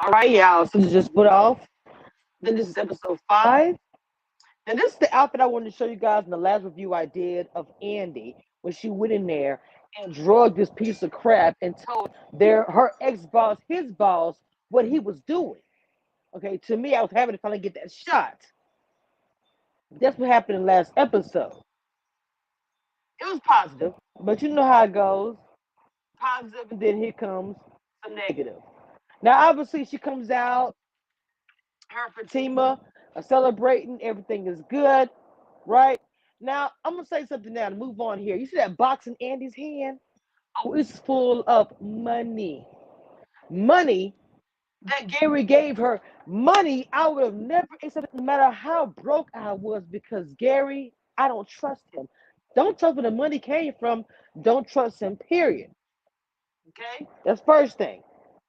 All right, y'all. So this just put off. Then this is episode 5. And this is the outfit I wanted to show you guys in the last review I did of Andy when she went in there and drugged this piece of crap and told her ex-boss, his boss, what he was doing. Okay, to me, I was having to finally get that shot. That's what happened in the last episode. It was positive, but you know how it goes. Positive, and then here comes some negative. Now, obviously, she comes out, her and Fatima are celebrating, everything is good, right? Now, I'm gonna say something now to move on here. You see that box in Andy's hand? Oh, it's full of money. Money that Gary gave her. Money I would have never accepted no matter how broke I was because Gary, I don't trust him. Don't trust where the money came from. Don't trust him, period. Okay? That's first thing.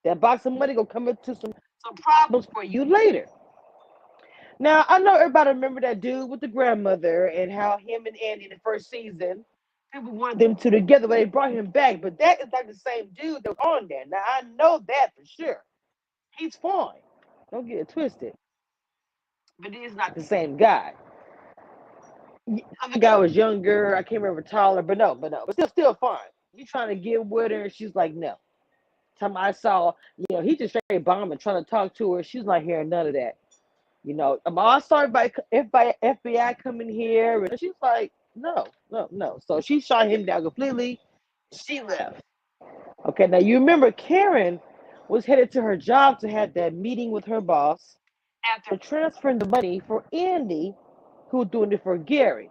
That box of money gonna come into some problems for you later. Now, I know everybody remember that dude with the grandmother and how him and Andy in the first season, people wanted them two together, but they brought him back. But that is not the same dude that was on there. Now, I know that for sure. He's fine. Don't get it twisted. But he's not the same guy. The other guy was younger. I can't remember, taller, but still fine. You trying to get with her, and she's like, no. Time I saw, he just straight bombing, trying to talk to her. She's not hearing none of that. I'm all sorry by FBI coming here. And she's like, no, no, no. So she shot him down completely. She left. Okay, now you remember Karen was headed to her job to have that meeting with her boss after transferring the money for Andy, who was doing it for Gary.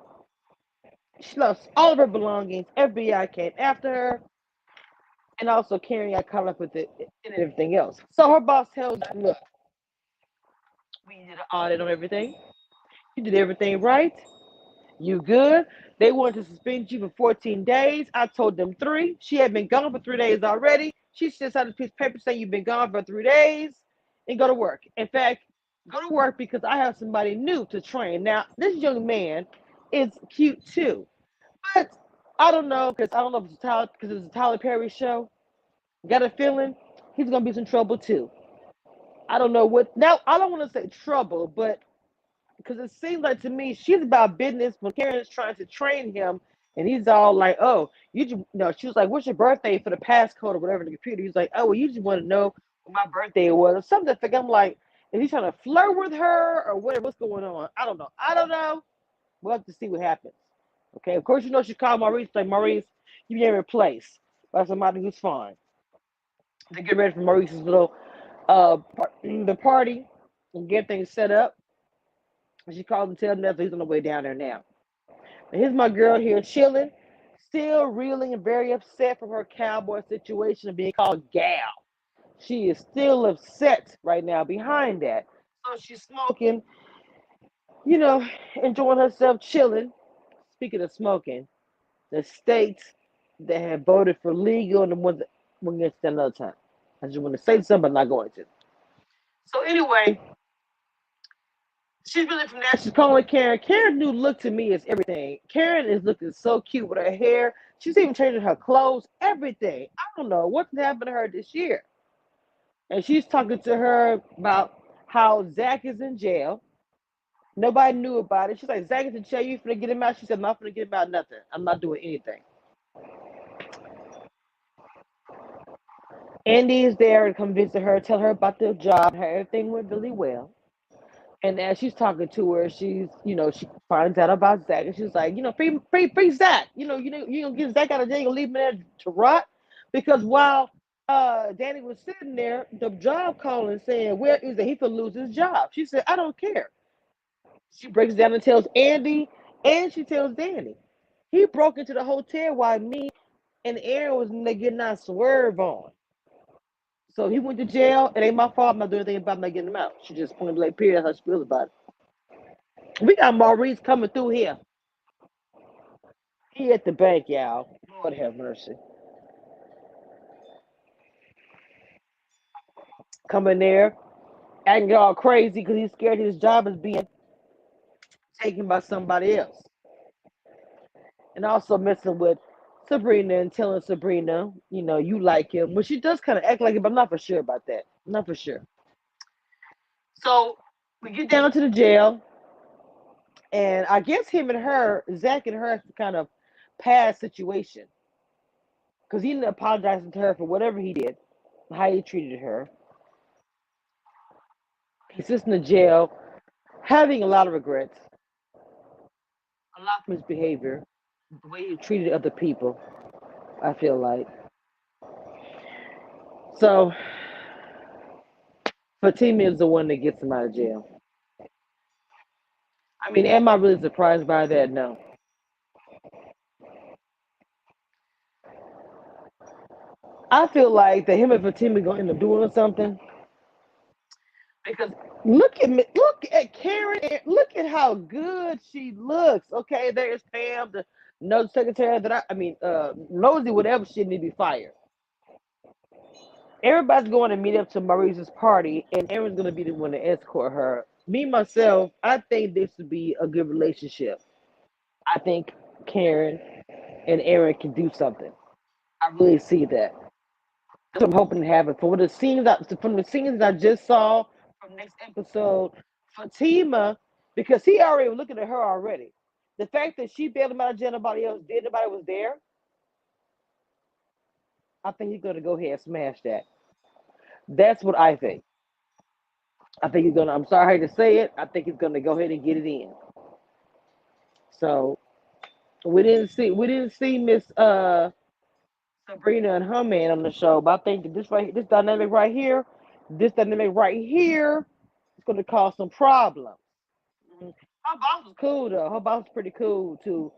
She lost all of her belongings. FBI came after her. And also Karen got caught up with it and everything else. So her boss tells her, look, we did an audit on everything. You did everything right. You good? They wanted to suspend you for 14 days. I told them 3. She had been gone for 3 days already. She just had a piece of paper saying you've been gone for 3 days and go to work. In fact, go to work because I have somebody new to train. Now, this young man is cute too. But I don't know because I don't know if it's a Tyler Perry show. Got a feeling he's going to be in some trouble too. I don't know what. Now, I don't want to say trouble, but because it seems like to me she's about business when Karen's trying to train him, and he's all like, "Oh, you just no." She was like, "What's your birthday for the passcode or whatever in the computer?" He's like, "Oh, well, you just want to know what my birthday was or something." I'm like, is he trying to flirt with her or whatever? What's going on? I don't know. I don't know. We'll have to see what happens. Okay. Of course, she called Maurice like Maurice, you being replaced by somebody who's fine. To get ready for Maurice's little the party and get things set up. She called and tell him that he's on the way down there now. And here's my girl here chilling, still reeling and very upset from her cowboy situation of being called gal. She is still upset right now behind that. So she's smoking, you know, enjoying herself, chilling. Speaking of smoking, the states that have voted for legal and the ones that we're going to stand another time. I just want to say something, but I'm not going to. So anyway, she's really from that. She's calling Karen. Karen's new look to me is everything. Karen is looking so cute with her hair. She's even changing her clothes, everything. I don't know what's happened to her this year. And she's talking to her about how Zach is in jail. Nobody knew about it. She's like, Zach is in jail. You finna get him out? She said, I'm not finna get him out nothing. I'm not doing anything. Andy is there to come visit her, tell her about the job. Everything went really well. And as she's talking to her, she finds out about Zach, and she's like, free Zach. You gonna get Zach out of jail, you gonna leave him there to rot? Because while Danny was sitting there, the job calling saying, where is it? He could lose his job. She said, I don't care. She breaks down and tells Andy, and she tells Danny. He broke into the hotel while me and Aaron was getting our swerve on. So he went to jail. It ain't my fault. I'm not doing anything about not getting him out. She just pointed blank period. That's how she feels about it. We got Maurice coming through here. He at the bank, y'all. Lord have mercy. Coming there, acting all crazy because he's scared his job is being taken by somebody else. And also messing with Sabrina and telling Sabrina, you like him. Well, she does kind of act like it, but I'm not for sure about that. I'm not for sure. So we get down to the jail, and I guess him and her, Zach and her, kind of past situation because he ended up apologizing to her for whatever he did, how he treated her. He's just in the jail, having a lot of regrets, a lot of misbehavior, the way he treated other people. I feel like so. Fatima is the one that gets him out of jail. I mean, am I really surprised by that? No. I feel like that him and Fatima gonna end up doing something because look at Karen, look at how good she looks. Okay, there's Pam, the no secretary that Nosy, whatever, she need to be fired. Everybody's going to meet up to Maurice's party, and Aaron's gonna be the one to escort her. Me myself, I think this would be a good relationship. I think Karen and Aaron can do something. I really see that. That's what I'm hoping to happen. From the scenes I just saw from next episode, Fatima, because he already was looking at her already. The fact that she bailed him out of jail, nobody else did, nobody was there. I think he's gonna go ahead and smash that. That's what I think. I think he's gonna. I'm sorry to say it. I think he's gonna go ahead and get it in. So we didn't see Miss Sabrina and her man on the show, but I think that this dynamic right here is gonna cause some problems. Mhm. Her boss was cool though. Her boss was pretty cool too.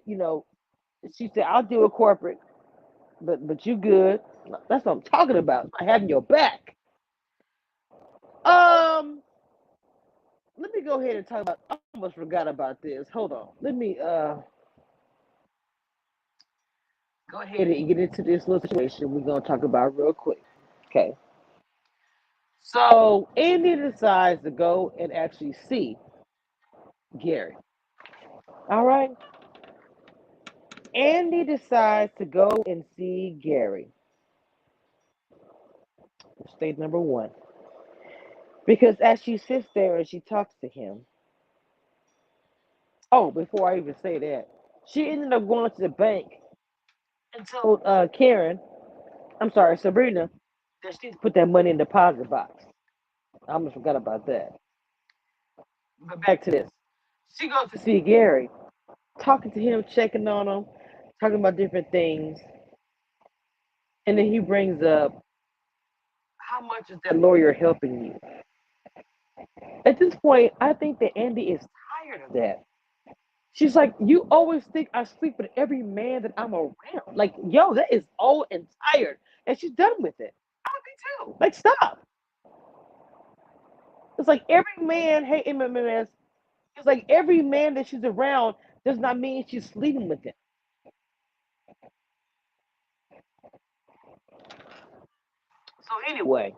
You know, she said, "I'll deal with corporate, but you good." That's what I'm talking about. I having your back. Um, let me go ahead and talk about. I almost forgot about this. Hold on. Let me go ahead and get into this little situation we're gonna talk about real quick. Okay. So Andy decides to go and actually see Gary. All right. Andy decides to go and see Gary. State number one. Because as she sits there and she talks to him, oh, before I even say that, she ended up going to the bank and told Sabrina, that she put that money in the deposit box. I almost forgot about that. But back to this. She goes to see Gary, talking to him, checking on him, talking about different things. And then he brings up, how much is that lawyer helping you? At this point, I think that Andy is tired of that. She's like, you always think I sleep with every man that I'm around. Like, yo, that is old and tired. And she's done with it. I would be too. Like, stop. It's like every man, hey, MMS, it's like every man that she's around does not mean she's sleeping with him. So, anyway,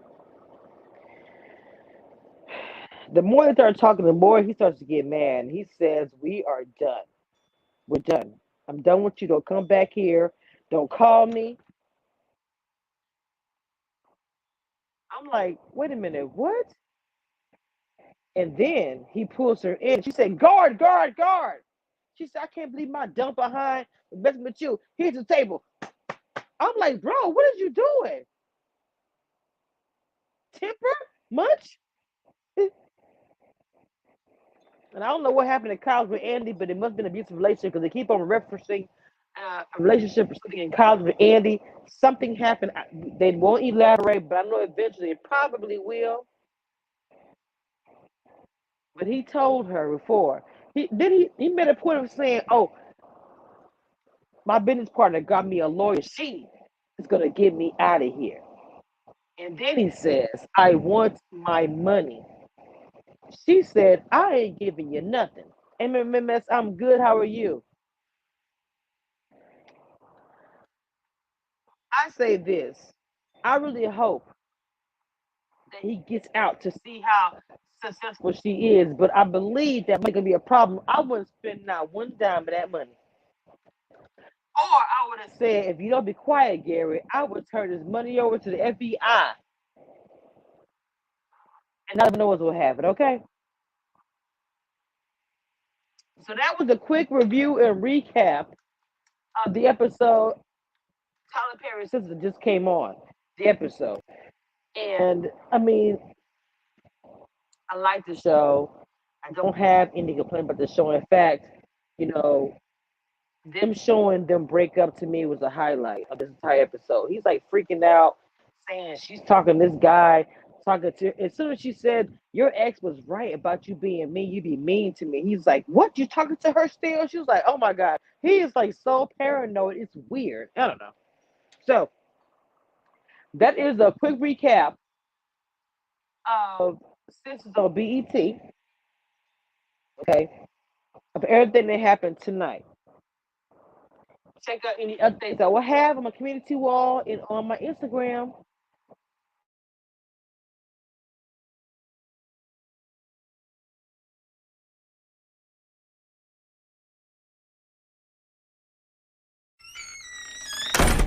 the more they start talking, the more he starts to get mad. And he says, we are done. We're done. I'm done with you. Don't come back here. Don't call me. I'm like, wait a minute, what? And then he pulls her in. She said, guard, guard, guard. She said, I can't believe my dumb behind messing with you. Here's the table. I'm like, bro, what are you doing? Temper? Much? And I don't know what happened in college with Andy, but it must have been an abusive relationship because they keep on referencing a relationship in college with Andy. Something happened. They won't elaborate, but I know eventually it probably will. But he told her before. He made a point of saying, "Oh, my business partner got me a lawyer. She is gonna get me out of here." And then he says, "I want my money." She said, "I ain't giving you nothing." MMS, I'm good. How are you? I say this. I really hope that he gets out to see how successful she is, but I believe that money gonna be a problem. I wouldn't spend not one dime of that money. Or I would have said, if you don't be quiet, Gary, I would turn this money over to the FBI and none of us will have it, okay? So that was a quick review and recap of the episode Tyler Perry's sister just came on, the episode. And I mean, I like the show. I don't have any complaint about the show. In fact, you know, them showing them break up to me was a highlight of this entire episode. He's like freaking out, saying she's talking this guy, talking to. As soon as she said your ex was right about you being mean, you be mean to me. He's like, what? You talking to her still? She was like, oh my god. He is like so paranoid. It's weird. I don't know. So that is a quick recap of Sisters on BET. Okay, of everything that happened tonight. Check out any updates I will have on my community wall and on my Instagram.